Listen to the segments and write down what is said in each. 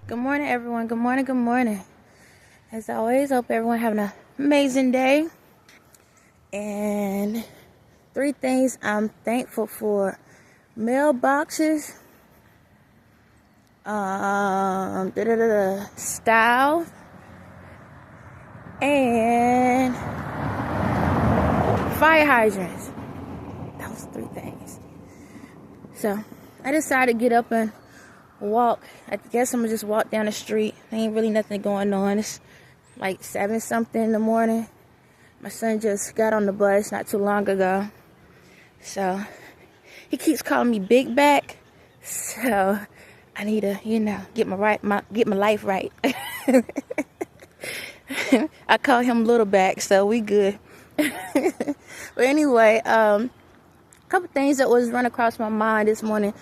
Good morning, everyone. Good morning, good morning. As always, hope everyone having an amazing day. And 3 things I'm thankful for. Mailboxes, style, and fire hydrants. Those 3 things. So, I decided to get up and walk. I guess I'm gonna just walk down the street. There ain't really nothing going on. It's like 7 something in the morning. My son just got on the bus not too long ago. So he keeps calling me Big Back. So I need to, get my life right. I call him Little Back, so we good. But anyway, a couple things that was running across my mind this morning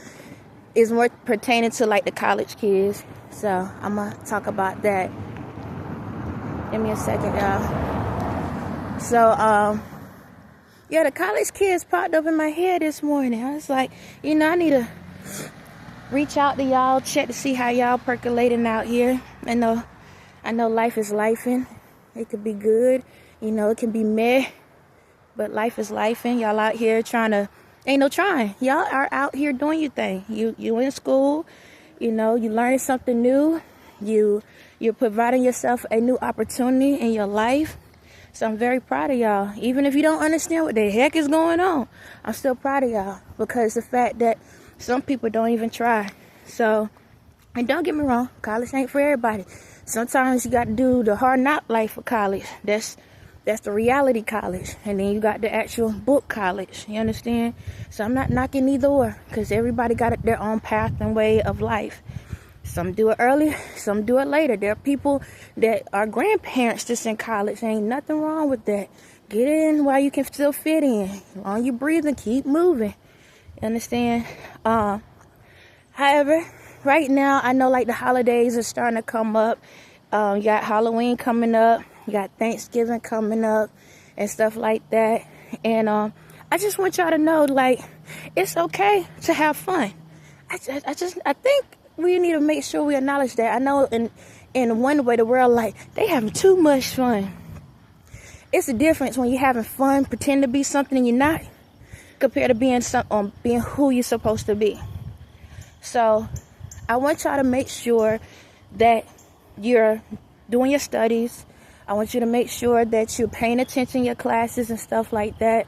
is more pertaining to like the college kids. So I'm gonna talk about that. Give me a second, y'all. So the college kids popped up in my head this morning. I was like, I need to reach out to y'all, check to see how y'all percolating out here. I know life is lifing. It could be good, it can be meh, but life is lifing. Y'all out here ain't no trying. Y'all are out here doing your thing. You in school, you learning something new. You're providing yourself a new opportunity in your life. So I'm very proud of y'all. Even if you don't understand what the heck is going on, I'm still proud of y'all because the fact that some people don't even try. So, and don't get me wrong, college ain't for everybody. Sometimes you got to do the hard knock life for college. That's the reality college. And then you got the actual book college. You understand? So I'm not knocking either or, because everybody got their own path and way of life. Some do it early, some do it later. There are people that are grandparents that's in college. Ain't nothing wrong with that. Get in while you can still fit in. As long as you breathe and keep moving. You understand? However, right now, I know like the holidays are starting to come up. You got Halloween coming up. You got Thanksgiving coming up and stuff like that. And I just want y'all to know, like, it's okay to have fun. I think we need to make sure we acknowledge that. I know in one way the world, like, they having too much fun. It's a difference when you're having fun, pretend to be something and you're not, compared to being who you're supposed to be. So I want y'all to make sure that you're doing your studies. I want you to make sure that you're paying attention to your classes and stuff like that.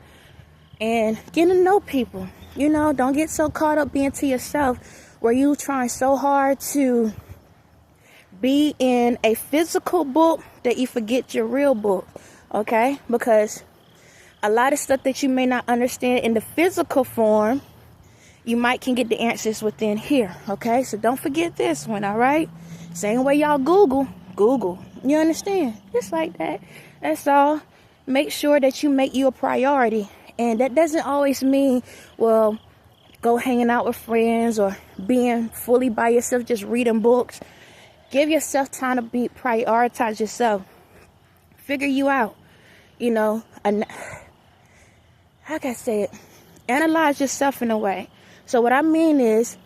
And getting to know people. Don't get so caught up being to yourself where you trying so hard to be in a physical book that you forget your real book. Okay? Because a lot of stuff that you may not understand in the physical form, you can get the answers within here. Okay? So don't forget this one, all right? Same way y'all Google. You understand? Just like that. That's all. Make sure that you make you a priority. And that doesn't always mean, well, go hanging out with friends or being fully by yourself, just reading books. Give yourself time to prioritize yourself. Figure you out. How can I say it? Analyze yourself in a way. So what I mean is,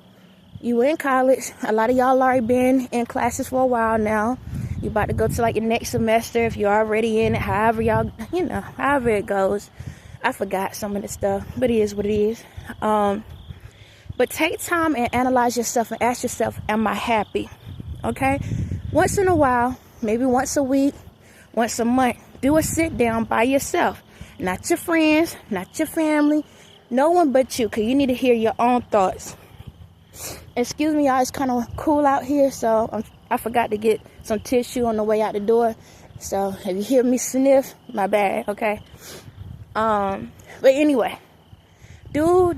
you in college. A lot of y'all already been in classes for a while now. You about to go to like your next semester if you're already in it. However however it goes. I forgot some of the stuff, but it is what it is. But take time and analyze yourself and ask yourself, am I happy? Okay? Once in a while, maybe once a week, once a month, do a sit down by yourself. Not your friends, not your family, no one but you, because you need to hear your own thoughts. Excuse me, y'all, it's kind of cool out here, so I forgot to get some tissue on the way out the door. So if you hear me sniff, my bad, okay? But anyway, do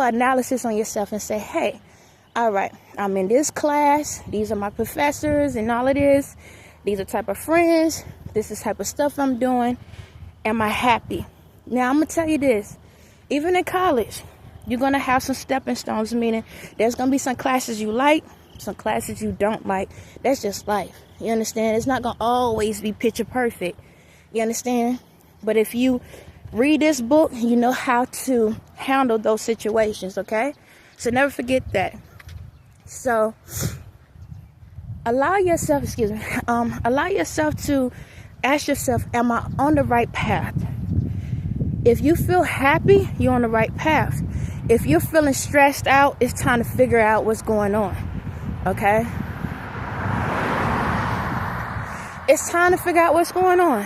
analysis on yourself and say, hey, all right, I'm in this class. These are my professors and all of this. These are type of friends. This is type of stuff I'm doing. Am I happy? Now, I'm going to tell you this. Even in college, you're going to have some stepping stones, meaning there's going to be some classes you like, some classes you don't like. That's just life. You understand? It's not going to always be picture perfect. You understand? But if you read this book, you know how to handle those situations, okay? So never forget that. So allow yourself to ask yourself, am I on the right path? If you feel happy, you're on the right path. If you're feeling stressed out, it's time to figure out what's going on. Okay? It's time to figure out what's going on.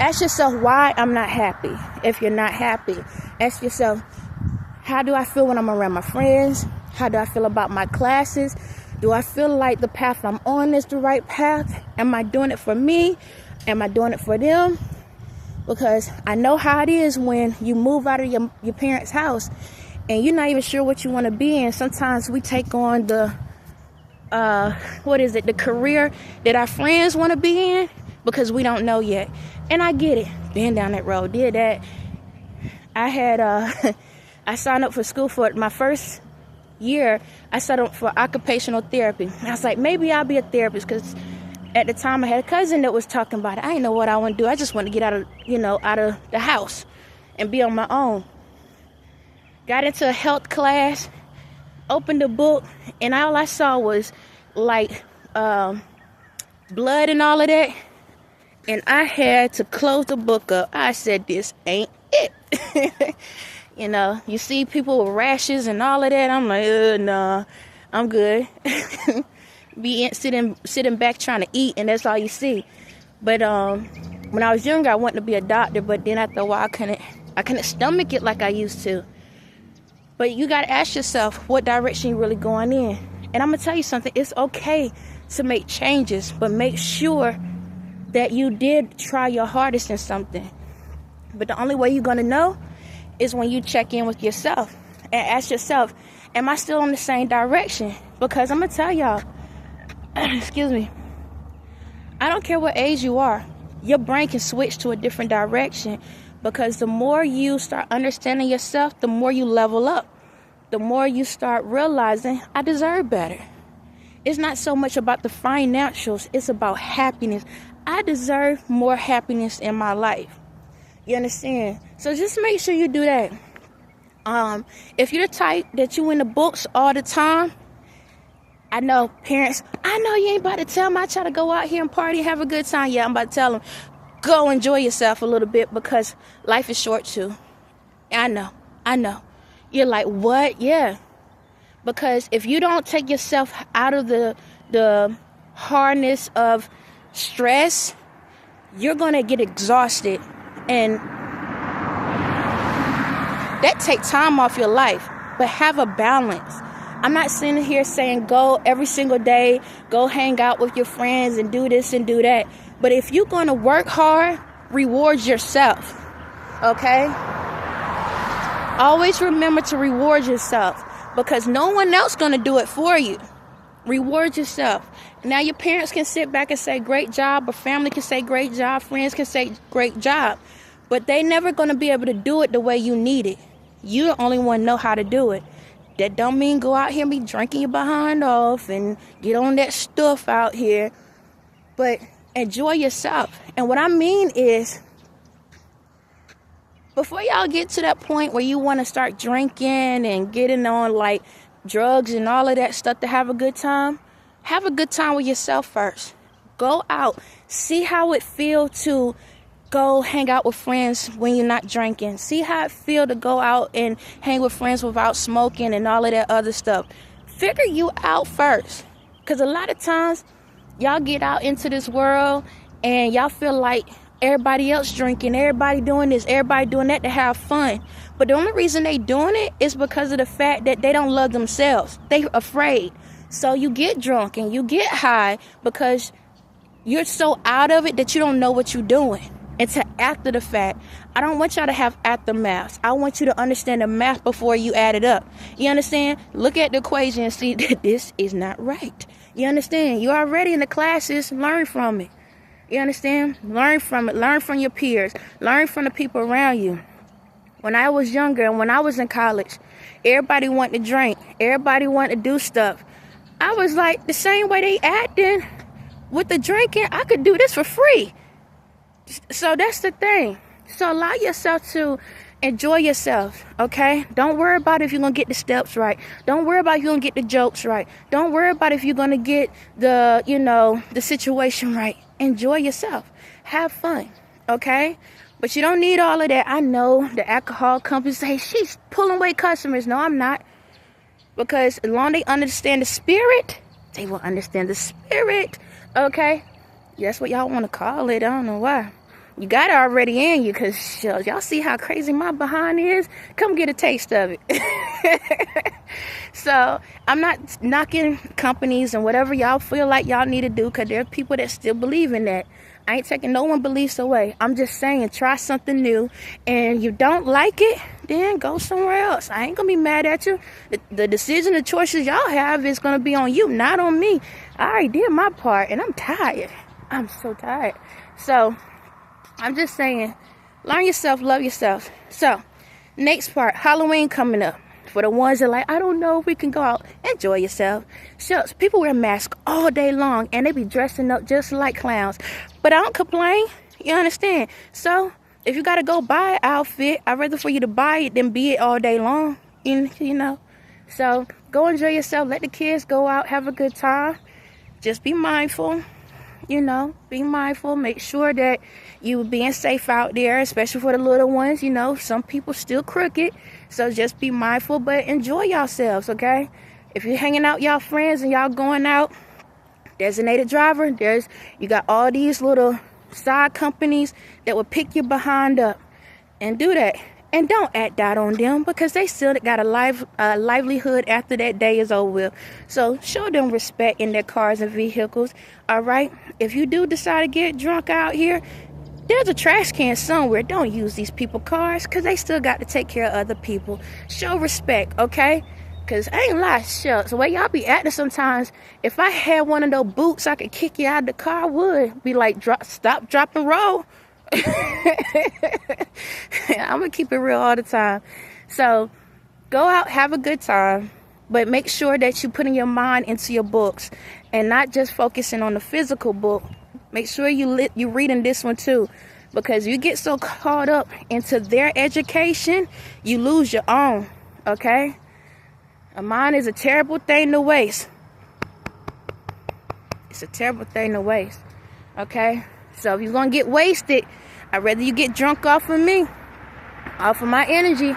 Ask yourself why I'm not happy. If you're not happy, ask yourself, how do I feel when I'm around my friends? How do I feel about my classes? Do I feel like the path I'm on is the right path? Am I doing it for me? Am I doing it for them? Because I know how it is when you move out of your parents' house and you're not even sure what you want to be in. Sometimes we take on the career that our friends want to be in because we don't know yet. And I get it. Been down that road, did that. I had I signed up for school for my first year. I signed up for occupational therapy. I was like, maybe I'll be a therapist, because at the time I had a cousin that was talking about it. I didn't know what I want to do. I just want to get out of the house and be on my own. Got into a health class, opened the book, and all I saw was like blood and all of that. And I had to close the book up. I said, this ain't it. You see people with rashes and all of that. I'm like, nah, I'm good. Sitting back trying to eat, and that's all you see. But when I was younger, I wanted to be a doctor, but then after a while, I couldn't stomach it like I used to. But you got to ask yourself what direction you're really going in. And I'm going to tell you something. It's okay to make changes, but make sure that you did try your hardest in something. But the only way you're going to know is when you check in with yourself and ask yourself, am I still on the same direction? Because I'm going to tell y'all, excuse me, I don't care what age you are, your brain can switch to a different direction, because the more you start understanding yourself, the more you level up, the more you start realizing, I deserve better. It's not so much about the financials, it's about happiness. I deserve more happiness in my life. You understand? So just make sure you do that. If you're the type that you in the books all the time, I know parents, I know you ain't about to tell them I try to go out here and party and have a good time. Yeah, I'm about to tell them, go enjoy yourself a little bit, because life is short too. I know. You're like, what? Yeah. Because if you don't take yourself out of the hardness of stress, you're going to get exhausted. And that takes time off your life. But have a balance. I'm not sitting here saying go every single day, go hang out with your friends and do this and do that. But if you're going to work hard, reward yourself. Okay? Always remember to reward yourself, because no one else going to do it for you. Reward yourself. Now your parents can sit back and say great job, or family can say great job, friends can say great job, but they never going to be able to do it the way you need it. You're the only one know how to do it. That don't mean go out here and be drinking your behind off and get on that stuff out here, but enjoy yourself. And what I mean is, before y'all get to that point where you want to start drinking and getting on like drugs and all of that stuff to have a good time with yourself first. Go out, see how it feels to go hang out with friends when you're not drinking. See how it feels to go out and hang with friends without smoking and all of that other stuff. Figure you out first, because a lot of times y'all get out into this world and y'all feel like everybody else drinking, everybody doing this, everybody doing that to have fun. But the only reason they doing it is because of the fact that they don't love themselves. They afraid. So you get drunk and you get high because you're so out of it that you don't know what you're doing. And to after the fact, I don't want y'all to have aftermaths. I want you to understand the math before you add it up. You understand? Look at the equation and see that this is not right. You understand? You're already in the classes. Learn from it. You understand? Learn from it. Learn from your peers. Learn from the people around you. When I was younger and when I was in college, everybody wanted to drink. Everybody wanted to do stuff. I was like, the same way they acting with the drinking, I could do this for free. So that's the thing. So allow yourself to Enjoy yourself, okay? Don't worry about if you're going to get the steps right. Don't worry about if you're going to get the jokes right. Don't worry about if you're going to get the situation right. Enjoy yourself. Have fun, okay? But you don't need all of that. I know the alcohol companies say, she's pulling away customers. No, I'm not. Because as long as they understand the spirit, they will understand the spirit, okay? That's what y'all want to call it. I don't know why. You got it already in you, because y'all see how crazy my behind is? Come get a taste of it. So I'm not knocking companies and whatever y'all feel like y'all need to do, because there are people that still believe in that. I ain't taking no one beliefs away. I'm just saying, try something new, and you don't like it, then go somewhere else. I ain't gonna be mad at you. The decision, the choices y'all have is gonna be on you, not on me. I already did my part, and I'm tired. I'm so tired. So I'm just saying, learn yourself, love yourself. So next part, Halloween coming up. For the ones that like, I don't know if we can go out. Enjoy yourself. Shucks, people wear masks all day long, and they be dressing up just like clowns. But I don't complain. You understand? So if you got to go buy an outfit, I'd rather for you to buy it than be it all day long. You know? So go enjoy yourself. Let the kids go out. Have a good time. Just be mindful. Be mindful. Make sure that you being safe out there, especially for the little ones. Some people still crooked. So just be mindful, but enjoy yourselves, okay? If you're hanging out with y'all friends and y'all going out, designated driver, you got all these little side companies that will pick you behind up and do that. And don't act out on them, because they still got a livelihood after that day is over with. So show them respect in their cars and vehicles, all right? If you do decide to get drunk out here, there's a trash can somewhere. Don't use these people's cars, because they still got to take care of other people. Show respect, okay? Because I ain't lie, shucks. The way y'all be acting sometimes, if I had one of those boots I could kick you out of the car, I would. Be like, stop, drop, and roll. I'm gonna keep it real all the time. So go out, have a good time, but make sure that you putting your mind into your books and not just focusing on the physical book. Make sure you reading this one too, because you get so caught up into their education, you lose your own. Okay, a mind is a terrible thing to waste. It's a terrible thing to waste. Okay. So if you're going to get wasted, I'd rather you get drunk off of me, off of my energy,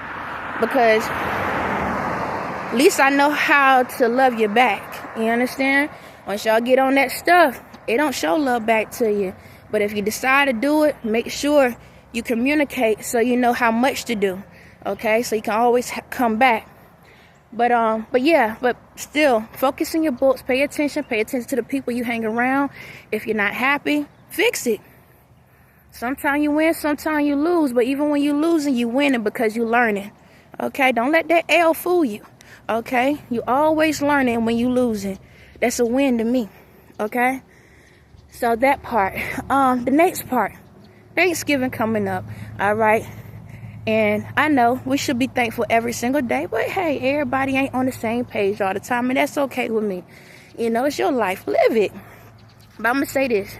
because at least I know how to love you back. You understand? Once y'all get on that stuff, it don't show love back to you. But if you decide to do it, make sure you communicate so you know how much to do. Okay? So you can always come back. But still, focus in your books. Pay attention to the people you hang around. If you're not happy, fix it. Sometimes you win, sometimes you lose. But even when you're losing, you winning because you're learning. Okay? Don't let that L fool you. Okay? You always learning when you losing. That's a win to me. Okay? So that part. The next part. Thanksgiving coming up. All right? And I know we should be thankful every single day. But hey, everybody ain't on the same page all the time. And that's okay with me. It's your life. Live it. But I'm going to say this.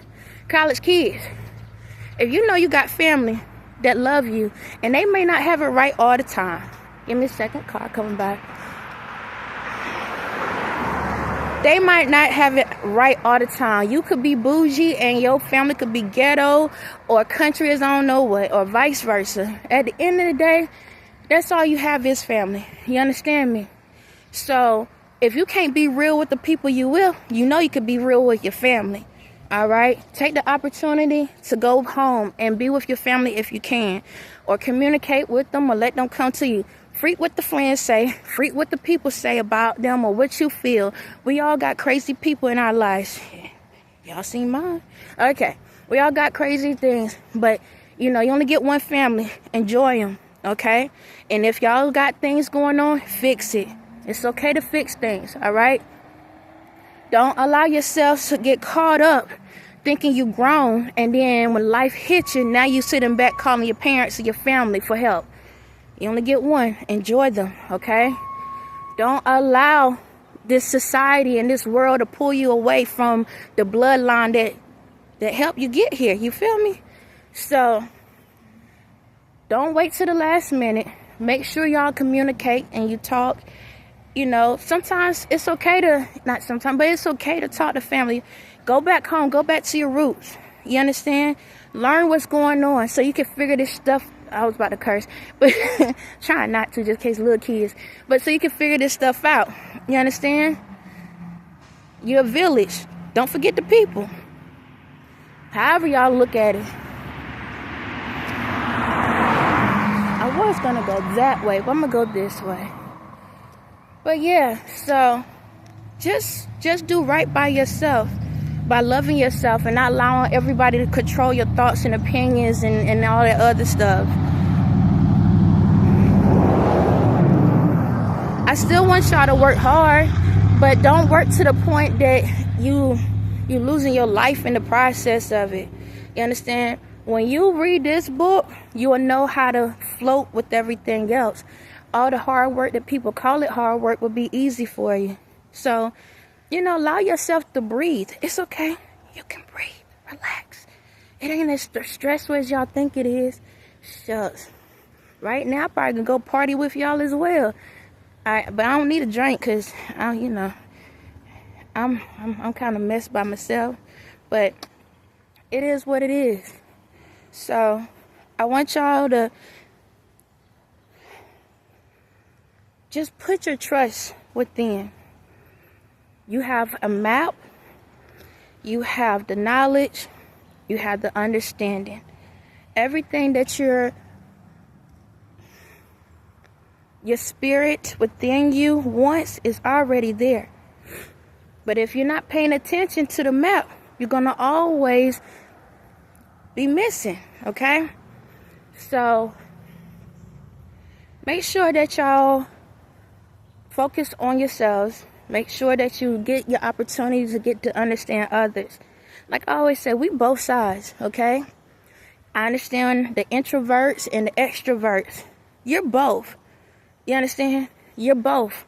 College kids, if you know you got family that love you, and they may not have it right all the time. Give me a second, car coming by. They might not have it right all the time. You could be bougie and your family could be ghetto or country as I don't know what, or vice versa. At the end of the day, that's all you have is family. You understand me? So if you can't be real with the people you will, you could be real with your family. All right, take the opportunity to go home and be with your family if you can, or communicate with them, or let them come to you. Freak what the friends say, freak what the people say about them, or what you feel. We all got crazy people in our lives. Y'all seen mine? Okay, we all got crazy things, but you only get one family. Enjoy them, okay? And if y'all got things going on, fix it. It's okay to fix things, all right? Don't allow yourself to get caught up thinking you grown, and then when life hits you, now you sitting back calling your parents or your family for help. You only get one. Enjoy them, okay? Don't allow this society and this world to pull you away from the bloodline that helped you get here. You feel me? So Don't wait till the last minute. Make sure y'all communicate and you talk. You know, sometimes it's okay to, not sometimes, but it's okay to talk to family. Go back home. Go back to your roots. You understand? Learn what's going on so you can figure this stuff. I was about to curse, but trying not to, just in case little kids. But so you can figure this stuff out. You understand? You're a village. Don't forget the people. However y'all look at it. I was going to go that way, but I'm going to go this way. But yeah, so just do right by yourself. By loving yourself and not allowing everybody to control your thoughts and opinions and all that other stuff. I still want y'all to work hard, but don't work to the point that you're losing your life in the process of it. You understand? When you read this book, you will know how to float with everything else. All the hard work that people call it hard work will be easy for you. So, you know, allow yourself to breathe. It's okay. You can breathe. Relax. It ain't as stressful as y'all think it is. Shucks. Right now, I probably can go party with y'all as well. But I don't need a drink because, you know, I'm kind of messed by myself. But it is what it is. So, I want y'all to just put your trust within. You have a map, you have the knowledge, you have the understanding. Everything that your spirit within you wants is already there. But if you're not paying attention to the map, you're going to always be missing, okay? So make sure that y'all focus on yourselves. Make sure that you get your opportunities to get to understand others. Like I always say, we both sides, okay? I understand the introverts and the extroverts. You're both. You understand? You're both.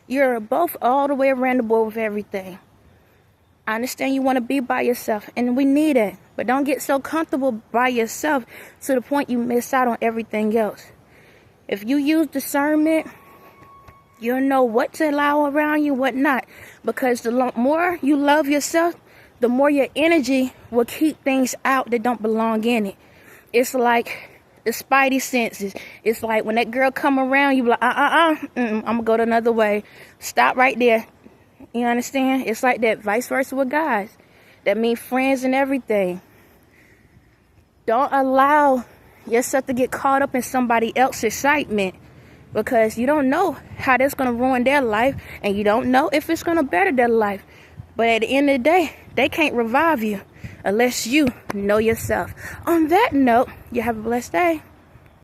You're both all the way around the board with everything. I understand you want to be by yourself, and we need it. But don't get so comfortable by yourself to the point you miss out on everything else. If you use discernment, you'll know what to allow around you, what not. Because the more you love yourself, the more your energy will keep things out that don't belong in it. It's like the spidey senses. It's like when that girl come around, you be like, I'm going to go to another way. Stop right there. You understand? It's like that vice versa with guys. That means friends and everything. Don't allow yourself to get caught up in somebody else's excitement. Because you don't know how that's going to ruin their life. And you don't know if it's going to better their life. But at the end of the day, they can't revive you unless you know yourself. On that note, you have a blessed day.